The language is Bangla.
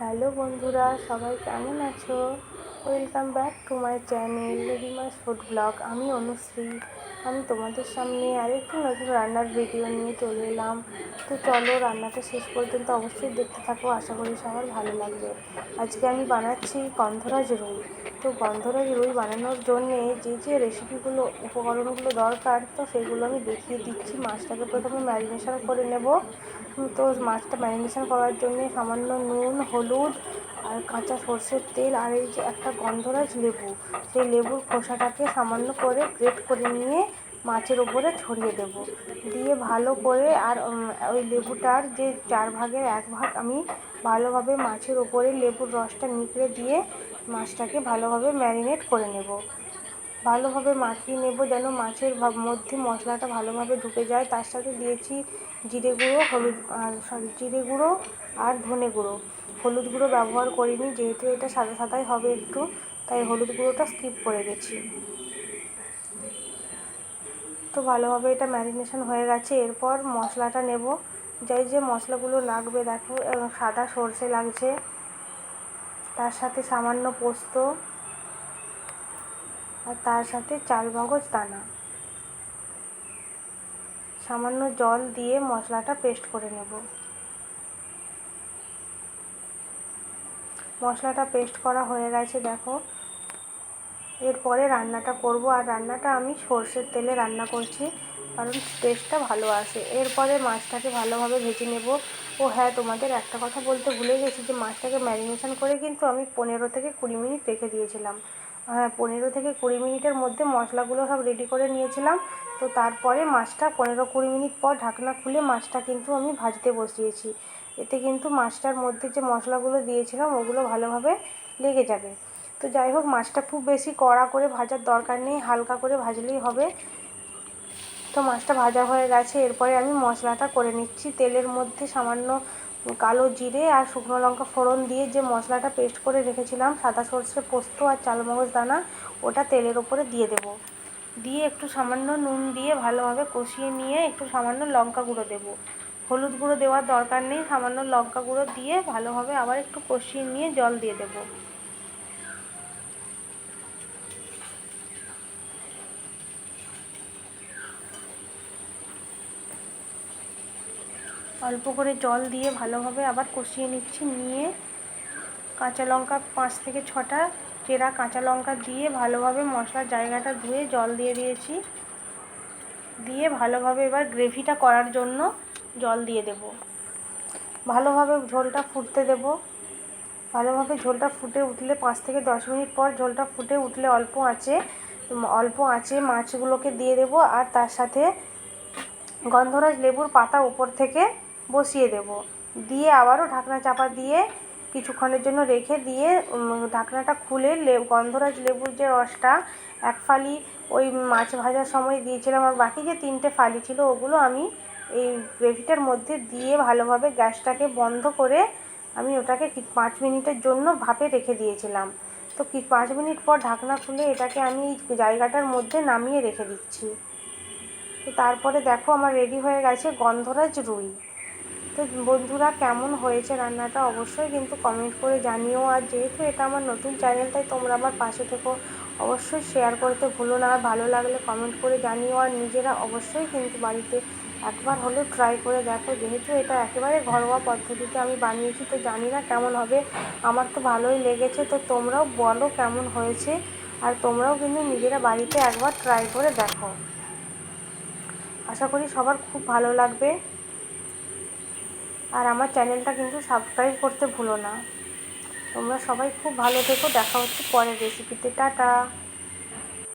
হ্যালো বন্ধুরা, সবাই কেমন আছো? Welcome back to my channel রিমাস food blog. আমি অনুশ্রী। আমি তোমাদের সামনে আরেকটি নতুন রান্নার ভিডিও নিয়ে চলে এলাম। তো চলো, রান্নাটা শেষ পর্যন্ত অবশ্যই দেখতে থাকো, আশা করি সবার ভালো লাগবে। আজকে আমি বানাচ্ছি গন্ধরাজ রুই। তো গন্ধরাজ রুই বানানোর জন্যে যে রেসিপিগুলো উপকরণগুলো দরকার, তো সেগুলো আমি দেখিয়ে দিচ্ছি। মাছটাকে প্রথমে ম্যারিনেশন করে নেব। তো মাছটা ম্যারিনেশন করার জন্যে সামান্য নুন, হলুদ আর কাঁচা সর্ষের তেল আর এই যে একটা গন্ধরাজ লেবু, সেই লেবুর খোসাটাকে সামান্য করে গ্রেট করে নিয়ে মাছের ওপরে ছড়িয়ে দেব। দিয়ে ভালো করে আর ওই লেবুটার যে 4 ভাগের 1 ভাগ আমি ভালোভাবে মাছের ওপরে লেবুর রসটা নিগড়ে দিয়ে মাছটাকে ভালোভাবে ম্যারিনেট করে নেব। ভালোভাবে মাখিয়ে নেব যেন মাছের মধ্যে মশলাটা ভালোভাবে ঢুকে যায়। তার সাথে দিয়েছি জিরে গুঁড়ো, জিরে গুঁড়ো আর ধনে গুঁড়ো। হলুদ গুঁড়ো ব্যবহার করিনি, যেহেতু এটা সাদা সাদাই হবে একটু, তাই হলুদ গুঁড়োটা স্কিপ করে গেছি। তো ভালোভাবে এটা ম্যারিনেশন হয়ে গেছে। এরপর মশলাটা নেব। যে মশলাগুলো লাগবে দেখো, সাদা সর্ষে লাগছে, তার সাথে সামান্য পোস্ত, আর তার সাথে চালমগজ দানা। সামান্য জল দিয়ে মশলাটা পেস্ট করে নেব। মশলাটা পেস্ট করা হয়ে গেছে দেখো। এরপরে রান্নাটা করব, আর রান্নাটা আমি সর্ষের তেলে রান্না করছি, কারণ টেস্টটা ভালো আসে। এরপরে মাছটাকে ভালোভাবে ভেজে নেব। ও হ্যাঁ, তোমাদের একটা কথা বলতে ভুলে গেছি, যে মাছটাকে ম্যারিনেশন করে কিন্তু আমি 15 থেকে 20 মিনিট রেখে দিয়েছিলাম। হ্যাঁ, 15 থেকে 20 মিনিটের মধ্যে মশলাগুলো সব রেডি করে নিয়েছিলাম। তো তারপরে মাছটা 15-20 মিনিট পর ঢাকনা খুলে মাছটা কিন্তু আমি ভাজতে বসিয়েছি। এতে কিন্তু মাছটার মধ্যে যে মশলাগুলো দিয়েছিলাম ওগুলো ভালোভাবে লেগে যাবে। তো যাই হোক, মাছটা খুব বেশি কড়া করে ভাজার দরকার নেই, হালকা করে ভাজলেই হবে। তো মাছটা ভাজা হয়ে গেছে। এরপরে আমি মশলাটা করে নিচ্ছি। তেলের মধ্যে সামান্য কালো জিরে আর শুকনো লঙ্কা ফোড়ন দিয়ে যে মশলাটা পেস্ট করে রেখেছিলাম, সাদা সর্ষে, পোস্ত আর চালমগজ দানা, ওটা তেলের ওপরে দিয়ে দেব। দিয়ে একটু সামান্য নুন দিয়ে ভালোভাবে কষিয়ে নিয়ে একটু সামান্য লঙ্কা গুঁড়ো দেব। হলুদ গুঁড়ো দেওয়ার দরকার নেই, সামান্য লঙ্কা গুঁড়ো দিয়ে ভালোভাবে আবার একটু কষিয়ে নিয়ে জল দিয়ে দেব। অল্প করে জল দিয়ে ভালোভাবে আবার কষিয়ে নিচ্ছি। নিয়ে কাঁচা লঙ্কা 5 থেকে 6টা চেরা কাঁচা লঙ্কা দিয়ে ভালোভাবে মশলার জায়গাটা ধুয়ে জল দিয়ে দিয়েছি। দিয়ে ভালোভাবে এবার গ্রেভিটা করার জন্য জল দিয়ে দেব। ভালোভাবে ঝোলটা ফুটতে দেব। ভালোভাবে ঝোলটা ফুটে উঠলে 5 থেকে 10 মিনিট পর ঝোলটা ফুটে উঠলে অল্প আঁচে মাছগুলোকে দিয়ে দেব, আর তার সাথে গন্ধরাজ লেবুর পাতা উপর থেকে বসিয়ে দেব। দিয়ে আবারও ঢাকনা চাপা দিয়ে কিছুক্ষণের জন্য রেখে দিয়ে ঢাকনাটা খুলে গন্ধরাজ লেবুর যে রসটা 1 ফালি ওই মাছ ভাজার সময় দিয়েছিলাম, আর বাকি যে 3টে ফালি ছিল ওগুলো আমি এই গ্রেভিটার মধ্যে দিয়ে ভালোভাবে গ্যাসটাকে বন্ধ করে আমি ওটাকে 5 মিনিটের জন্য ভাপে রেখে দিয়েছিলাম। তো 5 মিনিট পর ঢাকনা খুলে এটাকে আমি এই জায়গাটার মধ্যে নামিয়ে রেখে দিচ্ছি। তো তারপরে দেখো, আমার রেডি হয়ে গেছে গন্ধরাজ রুই। তো বন্ধুরা, কেমন হয়েছে রান্নাটা অবশ্যই কিন্তু কমেন্ট করে জানিও। আর যেহেতু এটা আমার নতুন চ্যানেল, তাই তোমরা আমার পাশে থেকো, অবশ্যই শেয়ার করতে ভুলো না। আর ভালো লাগলে কমেন্ট করে জানিও। আর নিজেরা অবশ্যই কিন্তু বাড়িতে একবার হলেও ট্রাই করে দেখো। যেহেতু এটা একেবারে ঘরোয়া পদ্ধতিতে আমি বানিয়েছি, তো জানি না কেমন হবে। আমার তো ভালোই লেগেছে। তো তোমরাও বলো কেমন হয়েছে, আর তোমরাও কিন্তু নিজেরা বাড়িতে একবার ট্রাই করে দেখো। আশা করি সবার খুব ভালো লাগবে। আর আমার চ্যানেলটা কিন্তু সাবস্ক্রাইব করতে ভুলো না। তোমরা সবাই খুব ভালো থেকো। দেখা হচ্ছে পরের রেসিপিতে। টাটা।